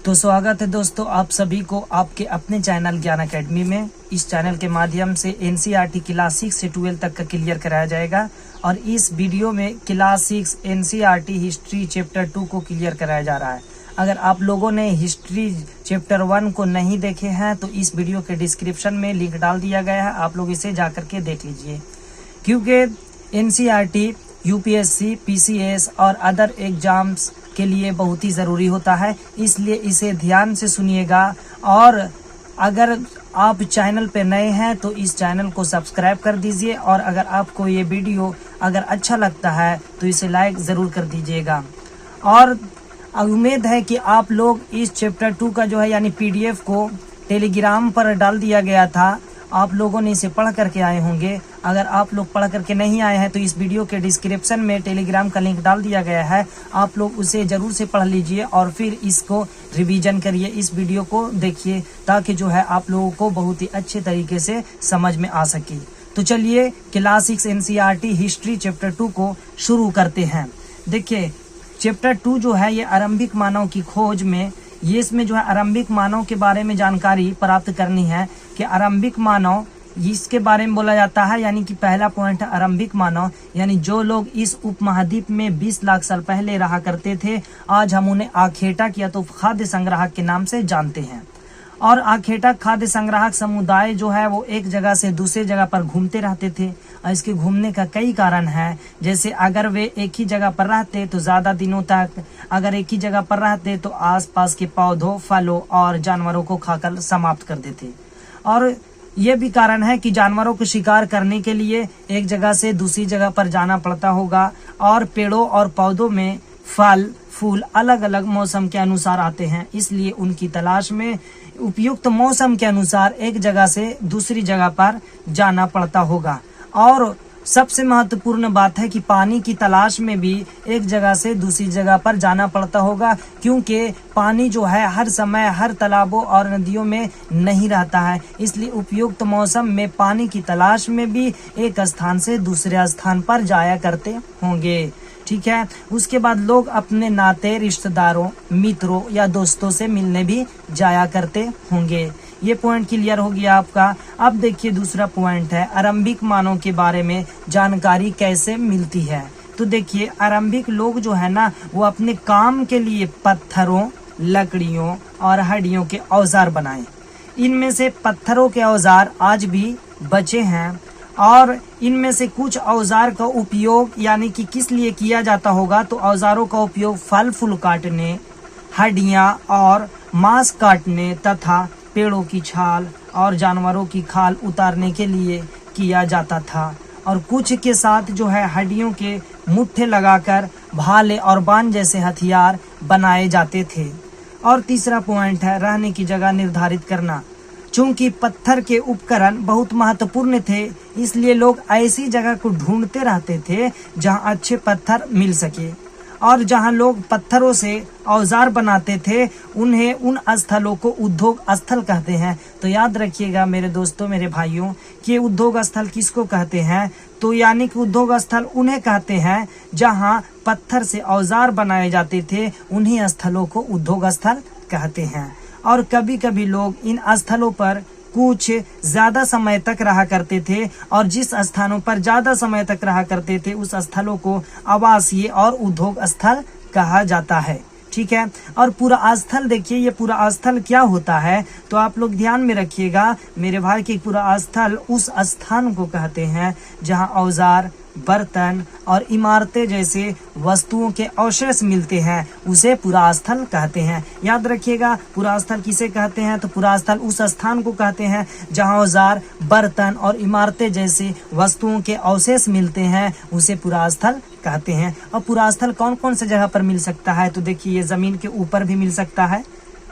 तो स्वागत है दोस्तों आप सभी को आपके अपने चैनल ज्ञान एकेडमी में। इस चैनल के माध्यम से एनसीईआरटी क्लास 6 से 12 तक का क्लियर कराया जाएगा और इस वीडियो में क्लास 6 एनसीईआरटी हिस्ट्री चैप्टर 2 को क्लियर कराया जा रहा है। अगर आप लोगों ने हिस्ट्री चैप्टर 1 को नहीं देखे हैं तो इस वीडियो के डिस्क्रिप्शन में लिंक डाल दिया गया है, आप लोग इसे जा करके देख लीजिए। क्योंकि एनसीईआरटी यूपीएससी, पीसीएस और अदर एग्जाम्स के लिए बहुत ही ज़रूरी होता है, इसलिए इसे ध्यान से सुनिएगा। और अगर आप चैनल पे नए हैं तो इस चैनल को सब्सक्राइब कर दीजिए और अगर आपको ये वीडियो अगर अच्छा लगता है तो इसे लाइक ज़रूर कर दीजिएगा। और उम्मीद है कि आप लोग इस चैप्टर 2 का जो है यानी पीडीएफ को टेलीग्राम पर डाल दिया गया था, आप लोगों ने इसे पढ़ करके आए होंगे। अगर आप लोग पढ़ करके नहीं आए हैं तो इस वीडियो के डिस्क्रिप्शन में टेलीग्राम का लिंक डाल दिया गया है, आप लोग उसे ज़रूर से पढ़ लीजिए और फिर इसको रिवीजन करिए, इस वीडियो को देखिए ताकि जो है आप लोगों को बहुत ही अच्छे तरीके से समझ में आ सके। तो चलिए क्लास 6 एनसीईआरटी हिस्ट्री चैप्टर 2 को शुरू करते हैं। देखिए चैप्टर 2 जो है ये आरंभिक मानव की खोज में, ये इसमें जो है आरंभिक मानव के बारे में जानकारी प्राप्त करनी है कि आरंभिक मानव इसके बारे में बोला जाता है। यानी कि पहला पॉइंट है आरंभिक मानव, यानी जो लोग इस उपमहाद्वीप में 20 लाख साल पहले रहा करते थे, आज हम उन्हें आखेटक या तो खाद्य संग्राहक के नाम से जानते हैं। और आखेटक खाद्य संग्राहक समुदाय जो है वो एक जगह से दूसरे जगह पर घूमते रहते थे और इसके घूमने का कई कारण है। जैसे अगर वे एक ही जगह पर रहते तो ज़्यादा दिनों तक, अगर एक ही जगह पर रहते तो आसपास के पौधों, फलों और जानवरों को खाकर समाप्त कर देते। और ये भी कारण है कि जानवरों को शिकार करने के लिए एक जगह से दूसरी जगह पर जाना पड़ता होगा और पेड़ों और पौधों में फल फूल अलग अलग मौसम के अनुसार आते हैं, इसलिए उनकी तलाश में उपयुक्त मौसम के अनुसार एक जगह से दूसरी जगह पर जाना पड़ता होगा। और सबसे महत्वपूर्ण बात है कि पानी की तलाश में भी एक जगह से दूसरी जगह पर जाना पड़ता होगा, क्योंकि पानी जो है हर समय हर तालाबों और नदियों में नहीं रहता है, इसलिए उपयुक्त मौसम में पानी की तलाश में भी एक स्थान से दूसरे स्थान पर जाया करते होंगे। ठीक है, उसके बाद लोग अपने नाते, रिश्तेदारों, मित्रों या दोस्तों से मिलने भी जाया करते होंगे। ये पॉइंट क्लियर हो गया आपका। अब देखिए दूसरा पॉइंट है आरंभिक मानव के बारे में जानकारी कैसे मिलती है। तो देखिए आरंभिक लोग जो है ना वो अपने काम के लिए पत्थरों, लकड़ियों और हड्डियों के औजार बनाए। इनमें से पत्थरों के औजार आज भी बचे हैं और इनमें से कुछ औजार का उपयोग यानी कि किस लिए किया जाता होगा, तो औजारों का उपयोग फल फूल काटने, हड्डियां और मांस काटने तथा पेड़ों की छाल और जानवरों की खाल उतारने के लिए किया जाता था। और कुछ के साथ जो है हड्डियों के मुट्ठे लगाकर भाले और बाण जैसे हथियार बनाए जाते थे। और तीसरा पॉइंट है रहने की जगह निर्धारित करना। चूंकि पत्थर के उपकरण बहुत महत्वपूर्ण थे, इसलिए लोग ऐसी जगह को ढूंढते रहते थे जहां अच्छे पत्थर मिल सके और जहां लोग पत्थरों से औजार बनाते थे उन्हें उन स्थलों को उद्योग स्थल कहते हैं। तो याद रखिएगा मेरे दोस्तों, मेरे भाइयों, कि उद्योग स्थल किसको कहते हैं, तो यानी कि उद्योग स्थल उन्हें कहते हैं जहां पत्थर से औजार बनाए जाते थे, उन्हीं स्थलों को उद्योग स्थल कहते हैं। और कभी कभी लोग इन स्थलों पर कुछ ज्यादा समय तक रहा करते थे और जिस स्थानों पर ज्यादा समय तक रहा करते थे उस स्थलों को आवासीय और उद्योग स्थल कहा जाता है। ठीक है, और पूरा स्थल देखिए, ये पूरा स्थल क्या होता है तो आप लोग ध्यान में रखिएगा मेरे भाई, कि पूरा स्थल उस स्थान को कहते हैं जहां औजार, बर्तन और इमारतें जैसे वस्तुओं के अवशेष मिलते हैं, उसे पुरा स्थल कहते हैं। याद रखिएगा पुरा स्थल किसे कहते हैं, तो पुरा स्थल उस स्थान को कहते हैं जहां औजार, बर्तन और इमारतें जैसे वस्तुओं के अवशेष मिलते हैं, उसे पुरा स्थल कहते हैं। और पुरा स्थल कौन कौन से जगह पर मिल सकता है, तो देखिए ये जमीन के ऊपर भी मिल सकता है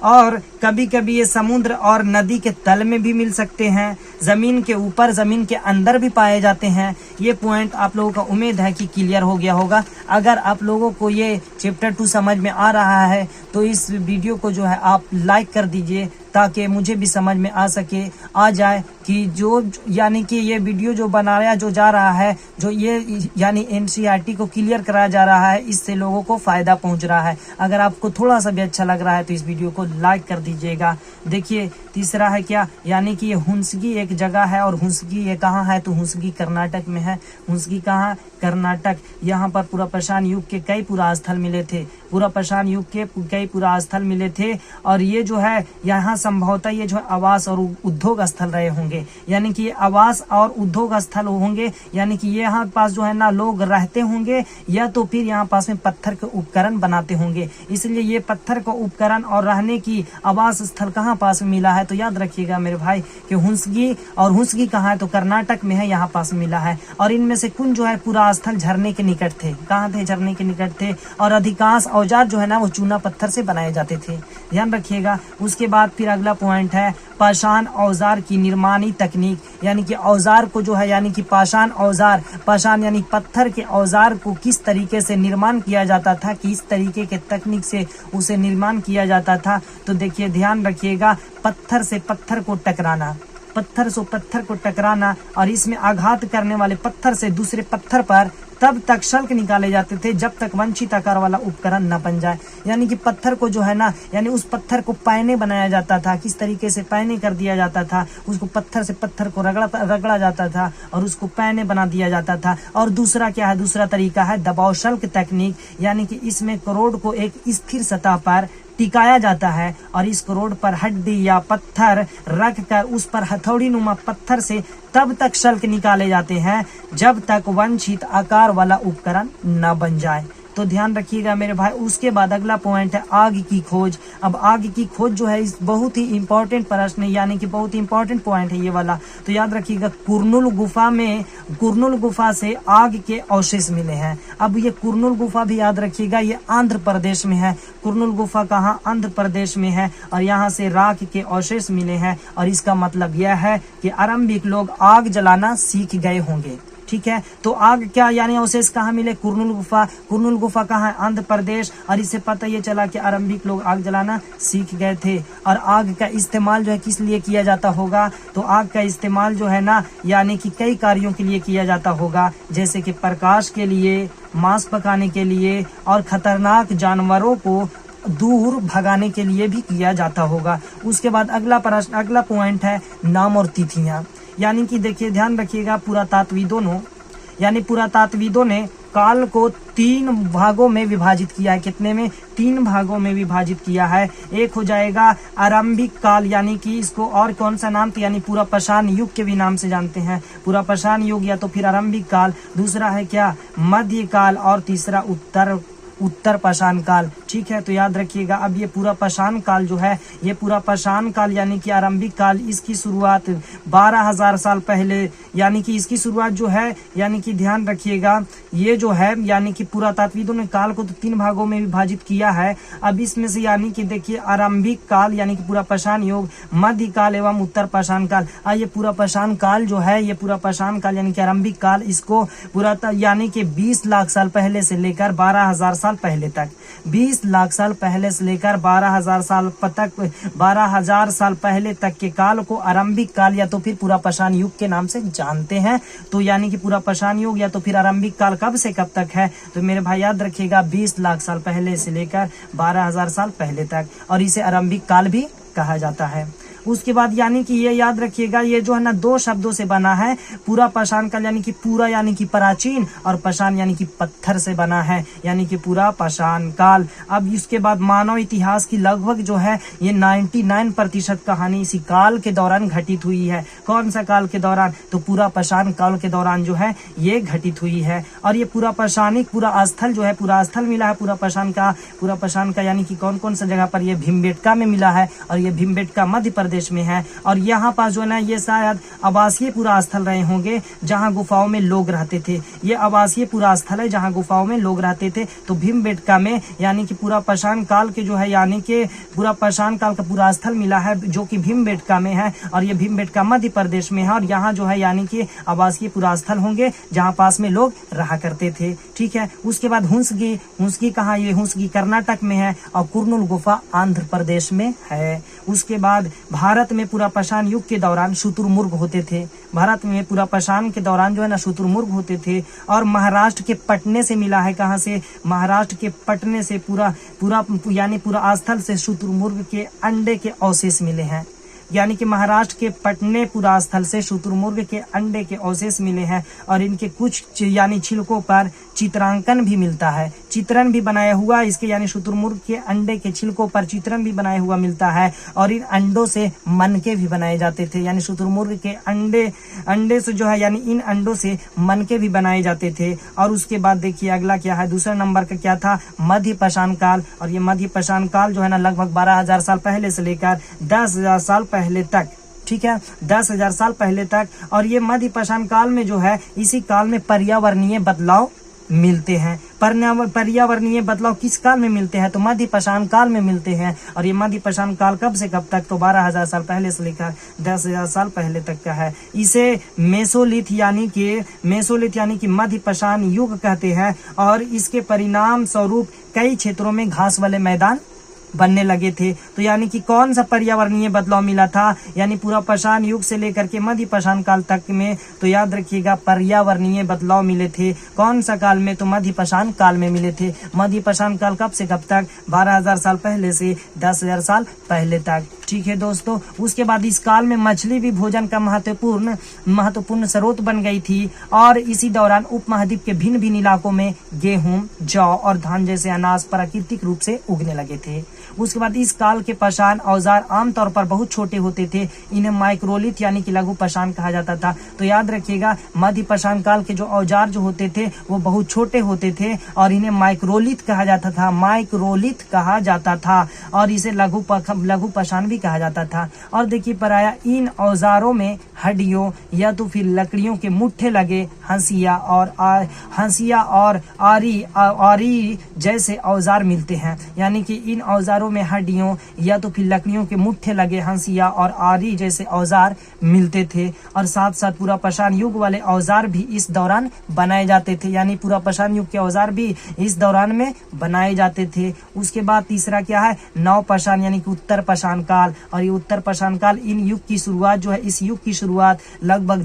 और कभी कभी ये समुद्र और नदी के तल में भी मिल सकते हैं, जमीन के ऊपर, जमीन के अंदर भी पाए जाते हैं। ये पॉइंट आप लोगों का उम्मीद है कि क्लियर हो गया होगा। अगर आप लोगों को ये चैप्टर 2 समझ में आ रहा है तो इस वीडियो को जो है आप लाइक कर दीजिए ताकि मुझे भी समझ में आ जाए कि जो यानी कि ये वीडियो जो बनाया जो जा रहा है, जो ये यानी एनसीईआरटी को क्लियर कराया जा रहा है, इससे लोगों को फायदा पहुंच रहा है। अगर आपको थोड़ा सा भी अच्छा लग रहा है तो इस वीडियो को लाइक कर दीजिएगा। देखिए तीसरा है क्या, यानी कि ये हुंसगी एक जगह है, और हुंसगी ये कहाँ है, तो हुंसगी कर्नाटक में है। हुंसगी कहाँ, कर्नाटक। यहाँ पर पूरा पाषाण युग के कई पुरास्थल मिले थे, पूरा पाषाण युग के कई पुरास्थल मिले थे। और ये जो है यहाँ संभवतः ये जो आवास और उद्योग स्थल रहे होंगे, यानी कि आवास और उद्योग स्थल होंगे, यानी कि यहाँ पास जो है ना लोग रहते होंगे, या तो फिर यहाँ पास में पत्थर के उपकरण बनाते होंगे। इसलिए ये पत्थर का उपकरण और रहने की आवास स्थल कहाँ पास में मिला है, तो याद रखिएगा मेरे भाई कि हुंसगी, और हुंसगी कहाँ है, तो कर्नाटक में है, यहाँ पास मिला है। और इनमें से कुछ जो है पूरा स्थल झरने के निकट थे। कहाँ थे, झरने के निकट थे। और अधिकांश औजार जो है ना वो चूना पत्थर से बनाए जाते थे, ध्यान रखिएगा। उसके बाद फिर अगला पॉइंट है पाषाण औजार की निर्माणी तकनीक, यानी कि औजार को जो है, यानी कि पाषाण औजार, पाषाण यानी पत्थर के औजार को किस तरीके से निर्माण किया जाता था, किस तरीके के तकनीक से उसे निर्माण किया जाता था। तो देखिए ध्यान रखिएगा, पत्थर से पत्थर को टकराना, पत्थर से पत्थर को टकराना, और इसमें आघात करने वाले पत्थर से दूसरे पत्थर पर तब तक शल्क निकाले जाते थे जब तक वांछित आकार वाला उपकरण न बन जाए। यानी कि पत्थर को जो है ना, यानी उस पत्थर को पैने बनाया जाता था। किस तरीके से पैने कर दिया जाता था, उसको पत्थर से पत्थर को रगड़ा जाता था और उसको पैने बना दिया जाता था। और दूसरा क्या है, दूसरा तरीका है दबाव शल्क तकनीक, यानी कि इसमें करोड़ को एक स्थिर सतह पर टिकाया जाता है, और इस करोड़ पर हड्डी या पत्थर रख कर उस पर हथौड़ी नुमा पत्थर से तब तक शल्क निकाले जाते हैं जब तक वांछित आकार वाला उपकरण न बन जाए। तो ध्यान रखिएगा मेरे भाई। उसके बाद अगला पॉइंट है आग की खोज। अब आग की खोज जो है इस बहुत ही इंपॉर्टेंट प्रश्न, यानी कि बहुत ही इंपॉर्टेंट पॉइंट है ये वाला। तो याद रखिएगा, कुरनूल गुफा में, कुरनूल गुफा से आग के अवशेष मिले हैं। अब ये कुरनूल गुफा भी याद रखिएगा, ये आंध्र प्रदेश में है। कुरनूल गुफा कहाँ, आंध्र प्रदेश में है, और यहाँ से राख के अवशेष मिले हैं। और इसका मतलब यह है कि आरंभिक लोग आग जलाना सीख गए होंगे, ठीक है। तो आग क्या यानी अवशेष कहाँ मिले, कुरनूल गुफा। कुरनूल गुफा कहाँ है, आंध्र प्रदेश। और इससे पता ये चला कि आरंभिक लोग आग जलाना सीख गए थे। और आग का इस्तेमाल जो है किस लिए किया जाता होगा, तो आग का इस्तेमाल जो है ना, यानी कि कई कार्यों के लिए किया जाता होगा, जैसे कि प्रकाश के लिए, मांस पकाने के लिए, और खतरनाक जानवरों को दूर भगाने के लिए भी किया जाता होगा। उसके बाद अगला प्रश्न, अगला पॉइंट है नाम और तिथियां। यानी कि देखिए ध्यान रखिएगा, पुरातात्विदों ने काल को 3 भागों में विभाजित किया है। कितने में, 3 भागों में विभाजित किया है। एक हो जाएगा आरंभिक काल, यानी कि इसको और कौन सा नाम, तो यानी पूरा पाषाण युग के भी नाम से जानते हैं, पूरा पाषाण युग या तो फिर आरंभिक काल। दूसरा है क्या, मध्य काल, और तीसरा उत्तर पाषाण काल, ठीक है। तो याद रखिएगा, अब ये पूरा पाषाण काल जो है, ये पूरा पाषाण काल यानी कि आरंभिक काल, इसकी शुरुआत 12,000 साल पहले, यानी कि इसकी शुरुआत जो है, यानी कि ध्यान रखिएगा, ये जो है यानी कि पुरातात्विदों ने काल को तो 3 भागों में विभाजित किया है। अब इसमें से यानी कि देखिए आरंभिक काल यानी कि पूरा पाषाण युग, मध्य काल एवं उत्तर पाषाण काल। ये पूरा पाषाण काल जो है, ये पूरा पाषाण काल यानी कि आरंभिक काल, इसको पूरा यानी कि 20 लाख साल पहले से लेकर 12,000 साल पहले तक, 20 लाख साल पहले से लेकर 12,000 साल पहले तक के काल को आरंभिक काल या तो फिर पूरा पाषाण युग के नाम से जानते हैं। तो यानी कि पूरा पाषाण युग या तो फिर आरंभिक काल कब से कब तक है, तो मेरे भाई याद रखिएगा 20 लाख साल पहले से लेकर 12,000 साल पहले तक, और इसे आरंभिक काल भी कहा जाता है। उसके बाद यानी कि ये याद रखिएगा, ये जो है ना 2 शब्दों से बना है। पूरा पाषाण काल यानी कि पूरा यानी कि प्राचीन, और पाषाण यानी कि पत्थर से बना है, यानी कि पूरा पाषाण काल। अब इसके बाद मानव इतिहास की लगभग जो है ये 99% कहानी इसी काल के दौरान घटित हुई है। कौन सा काल के दौरान, तो पूरा पाषाण काल के दौरान जो है ये घटित हुई है। और ये पूरा पाषाणिक पूरा स्थल जो है, पूरा स्थल मिला है पूरा पाषाण का यानी कि कौन कौन सा जगह पर, ये भीमबेटका में मिला है, और ये भीमबेटका मध्य प्रदेश में है। और यहाँ पास जो है ना, ये शायद आवासीय पूरा स्थल रहे होंगे जहाँ गुफाओं में लोग रहते थे। ये आवासीय पूरा स्थल है जहाँ गुफाओं में लोग रहते थे। तो भीमबेटका में यानी कि पूरा पाषाण काल के जो है, यानी कि पूरा पाषाण काल का पूरा स्थल मिला है जो कि भीमबेटका में है। और ये भीमबेटका मध्य प्रदेश में है और यहाँ जो है यानी कि आवासीय पुरास्थल होंगे जहाँ पास में लोग रहा करते थे। ठीक है, उसके बाद हुंसगी कहाँ, ये हुंसगी कर्नाटक में है और कुर्नूल गुफा आंध्र प्रदेश में है। उसके बाद भारत में पुरापाषाण युग के दौरान शुतुरमुर्ग होते थे। भारत में पुरापाषाण के दौरान जो है ना शुतुरमुर्ग होते थे और महाराष्ट्र के पटने से मिला है। कहाँ से? महाराष्ट्र के पटने से पूरा यानी पुरास्थल से शुतुरमुर्ग के अंडे के अवशेष मिले हैं। यानी कि महाराष्ट्र के पटने पुरास्थल से शुतुरमुर्ग के अंडे के अवशेष मिले हैं और इनके कुछ यानी छिलकों पर चित्रांकन भी मिलता है, चित्रण भी बनाया हुआ इसके, यानी शुतुरमुर्ग के अंडे के छिलकों पर चित्रण भी बनाया हुआ मिलता है और इन अंडों से मनके भी बनाए जाते थे। यानी शुतुरमुर्ग के अंडे से जो है यानी इन अंडों से मनके भी बनाए जाते थे। और उसके बाद देखिए अगला क्या है, दूसरा नंबर का क्या था, मध्य पाषाण काल। और ये मध्य पाषाण काल जो है ना लगभग 12,000 साल पहले से लेकर 10,000 साल पहले तक, ठीक है, 10,000 साल पहले तक। और ये मध्य पाषाण काल में जो है इसी काल में पर्यावरणीय बदलाव मिलते हैं। पर्यावरणीय बदलाव किस काल में मिलते हैं? तो मध्य पाषाण काल में मिलते हैं। और ये मध्य पाषाण काल कब से कब तक? तो 12,000 साल पहले से लेकर 10,000 साल पहले तक का है। इसे मेसोलिथ यानी कि मध्य पाषाण युग कहते हैं। और इसके परिणाम स्वरूप कई क्षेत्रों में घास वाले मैदान बनने लगे थे। तो यानी कि कौन सा पर्यावरणीय बदलाव मिला था? यानी पुरापाषाण युग से लेकर के मध्य पाषाण काल तक में, तो याद रखिएगा पर्यावरणीय बदलाव मिले थे। कौन सा काल में? तो मध्य पाषाण काल में मिले थे। मध्य पाषाण काल कब से कब तक? 12,000 साल पहले से 10,000 साल पहले तक। ठीक है दोस्तों, उसके बाद इस काल में मछली भी भोजन का महत्वपूर्ण स्रोत बन गई थी। और इसी दौरान उपमहाद्वीप के भिन्न भिन्न इलाकों में गेहूं, जौ और धान जैसे अनाज प्राकृतिक रूप से उगने लगे थे। उसके बाद इस काल के पाषाण औजार आमतौर पर बहुत छोटे होते थे। इन्हें माइक्रोलिथ यानी कि लघु पाषाण कहा जाता था। तो याद रखिएगा मध्य पाषाण काल के जो औजार जो होते थे वो बहुत छोटे होते थे और इन्हें माइक्रोलिथ कहा जाता था, माइक्रोलिथ कहा जाता था। और इसे लघु पाषाण भी कहा जाता था। और देखिए पराया इन औजारों में हड्डियों या तो फिर लकड़ियों के मुट्ठे लगे हंसिया और आरी जैसे औजार मिलते हैं। यानी कि इन औजारों में हड्डियों या तो फिर लकड़ियों के मुट्ठे लगे हंसिया और आरी जैसे औजार मिलते थे। और साथ साथ पुरापाषाण युग वाले औजार भी इस दौरान बनाए जाते थे। यानी पुरापाषाण युग के औजार भी इस दौरान में बनाए जाते थे। उसके बाद तीसरा क्या है, नवपाषाण यानी कि उत्तर पाषाण काल। और ये उत्तर पाषाण काल इन युग की शुरुआत जो है, इस युग की शुरुआत लगभग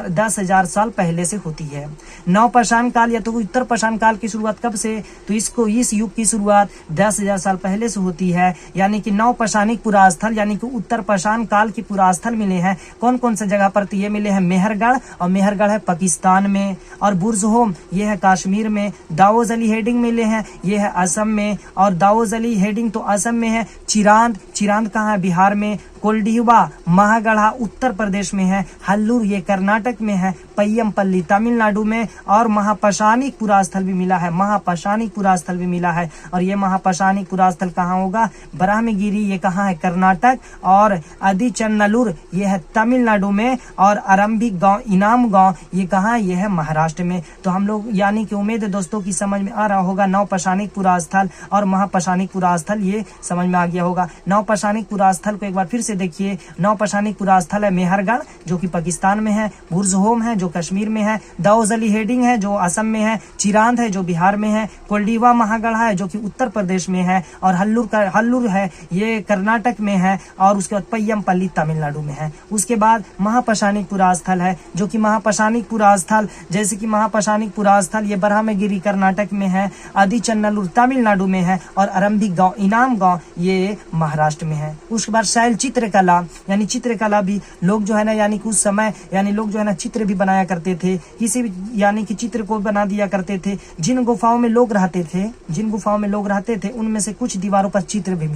10,000 साल पहले से होती है। नवपाषाण काल या तो उत्तर पाषाण काल की शुरुआत कब से? तो इस युग की शुरुआत 10,000 साल पहले से होती है। यानी कि नवपाषाणिक पुरास्थल यानी कि उत्तर पाषाण काल की पुरास्थल मिले हैं। कौन कौन से जगह पर? तो ये मिले हैं मेहरगढ़, और मेहरगढ़ है पाकिस्तान में। और बुर्जहोम ये है कश्मीर में। दावोस अली हेडिंग मिले हैं, ये है असम में। और दावोस अली हेडिंग तो असम में है। चिरांद कहाँ है? बिहार में। कोल्डिहुआ महागढ़ा उत्तर प्रदेश में है। हल्लूर ये कर्नाटक में है। पय्यमपल्ली तमिलनाडु में। और महापाषाणिक पुरास्थल भी मिला है, महापाषाणिक पुरास्थल भी मिला है। और ये महापाषाणिक पुरास्थल कहाँ होगा? ब्रह्मगिरी ये कहाँ है? कर्नाटक। और आदिचन्नलूर ये है तमिलनाडु में। और आरंभिक गांव इनाम गांव ये कहाँ? ये है महाराष्ट्र में। तो हम लोग यानी कि उम्मीद है दोस्तों की समझ में आ रहा होगा नवपाषाणिक पुरास्थल और महापाषाणिक पुरास्थल, ये समझ में आ गया होगा। नवपाषाणिक पुरास्थल को एक बार फिर से देखिए। नवपाषाणिक पुरास्थल है मेहरगढ़ जो कि पाकिस्तान में है। बुर्जहोम है जो कश्मीर में है। दावोस अली हेडिंग है जो असम में है। चिरांद है जो बिहार में है। कोल्डिहुआ महागढ़ा है जो कि उत्तर प्रदेश में है। और हल्लूर है ये कर्नाटक में है। और उसके बाद पय्यमपल्ली तमिलनाडु में है। उसके बाद महापाषाणिक पुरास्थल है जो कि महापाषाणिक पुरास्थल जैसे कि महापाषाणिक पुरास्थल ये ब्रह्मगिरी कर्नाटक में है। आदिचन्नलूर तमिलनाडु में है। और आरंभिक गांव इनाम गांव ये महाराष्ट्र में है। उसके बाद शैल चित्रकला यानी चित्रकला भी लोग जो है ना यानी कि उस समय यानी लोग जो है ना चित्र भी बनाया करते थे। किसी भी यानी कि चित्र को बना दिया करते थे। जिन गुफाओं में लोग रहते थे उनमें से कुछ दीवारों पर चित्र भी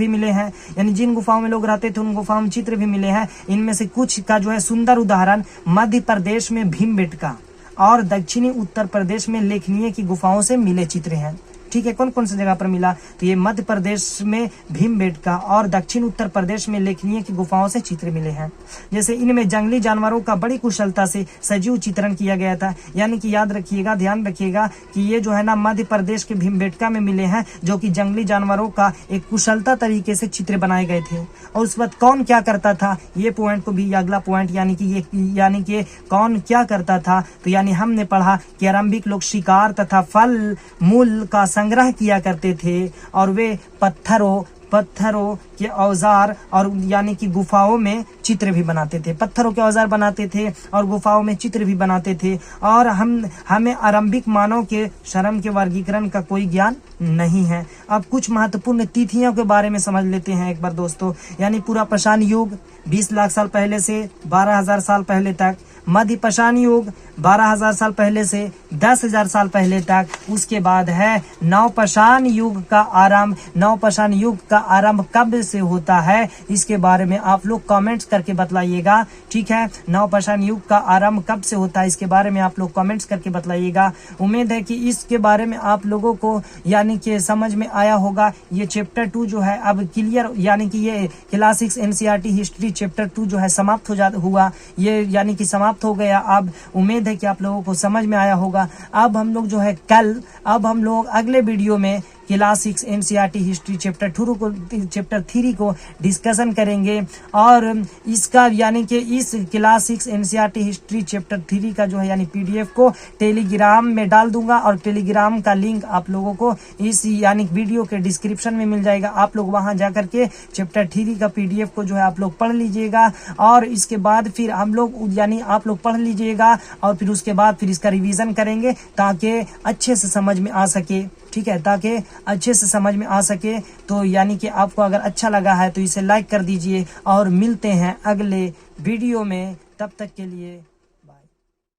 मिले हैं। यानी जिन गुफाओं में लोग रहते थे उन गुफाओं में चित्र भी मिले हैं। इनमें से कुछ का जो है सुंदर उदाहरण मध्य प्रदेश में भीमबेटका और दक्षिणी उत्तर प्रदेश में लेखनीय की गुफाओं से मिले चित्र हैं। ठीक है, कौन कौन सी जगह पर मिला? तो ये मध्य प्रदेश में भीमबेटका और दक्षिण उत्तर प्रदेश में लेखनीय की गुफाओं से चित्र मिले हैं। जैसे इनमें जंगली जानवरों का बड़ी कुशलता से सजीव चित्रण किया गया था। यानी कि याद रखिएगा, ध्यान रखिएगा कि ये जो है ना मध्य प्रदेश के भीमबेटका में मिले हैं, जो कि जंगली जानवरों का एक कुशलता तरीके से चित्र बनाए गए थे। और उस वक्त कौन क्या करता था, ये पॉइंट को भी, अगला पॉइंट यानी कि कौन क्या करता था, तो यानी हमने पढ़ा कि आरंभिक लोग शिकार तथा फल मूल का संग्रह किया करते थे और वे पत्थरों के औजार और यानी कि गुफाओं में चित्र भी बनाते थे। पत्थरों के औजार बनाते थे और गुफाओं में चित्र भी बनाते थे। और हमें आरंभिक मानव के श्रम के वर्गीकरण का कोई ज्ञान नहीं है। अब कुछ महत्वपूर्ण तिथियों के बारे में समझ लेते हैं एक बार दोस्तों। यानी पूरा पाषाण युग 20 लाख साल पहले से 12,000 साल पहले तक, मध्य पाषाण युग 12,000 साल पहले से 10,000 साल पहले तक, उसके बाद है नवपाषाण युग का आरंभ। नवपाषाण युग का आरंभ कब से होता है, इसके बारे में आप लोग कमेंट्स करके बतलाइएगा। ठीक है, नवपाषाण युग का आरंभ कब से होता है, इसके बारे में आप लोग कमेंट्स करके बतलाइएगा। उम्मीद है कि इसके बारे में आप लोगों को यानी कि समझ में आया होगा। ये चैप्टर 2 जो है अब क्लियर, यानी कि ये क्लास 6 एनसीईआरटी हिस्ट्री चैप्टर 2 जो है समाप्त हुआ, ये यानी कि समाप्त हो गया। अब उम्मीद है कि आप लोगों को समझ में आया होगा। अब हम लोग जो है अब हम लोग अगले वीडियो में क्लास 6 एनसीईआरटी हिस्ट्री चैप्टर 3 को डिस्कशन करेंगे। और इसका यानी कि इस क्लास 6 एनसीईआरटी हिस्ट्री चैप्टर 3 का जो है यानी पीडीएफ को टेलीग्राम में डाल दूंगा और टेलीग्राम का लिंक आप लोगों को इस यानी वीडियो के डिस्क्रिप्शन में मिल जाएगा। आप लोग वहां जाकर के चैप्टर 3 का पीडीएफ को जो है आप लोग पढ़ लीजिएगा। और इसके बाद फिर हम लोग यानी आप लोग पढ़ लीजिएगा और फिर उसके बाद फिर इसका रिवीजन करेंगे ताकि अच्छे से समझ में आ सके। ठीक है, ताकि अच्छे से समझ में आ सके। तो यानी कि आपको अगर अच्छा लगा है तो इसे लाइक कर दीजिए और मिलते हैं अगले वीडियो में। तब तक के लिए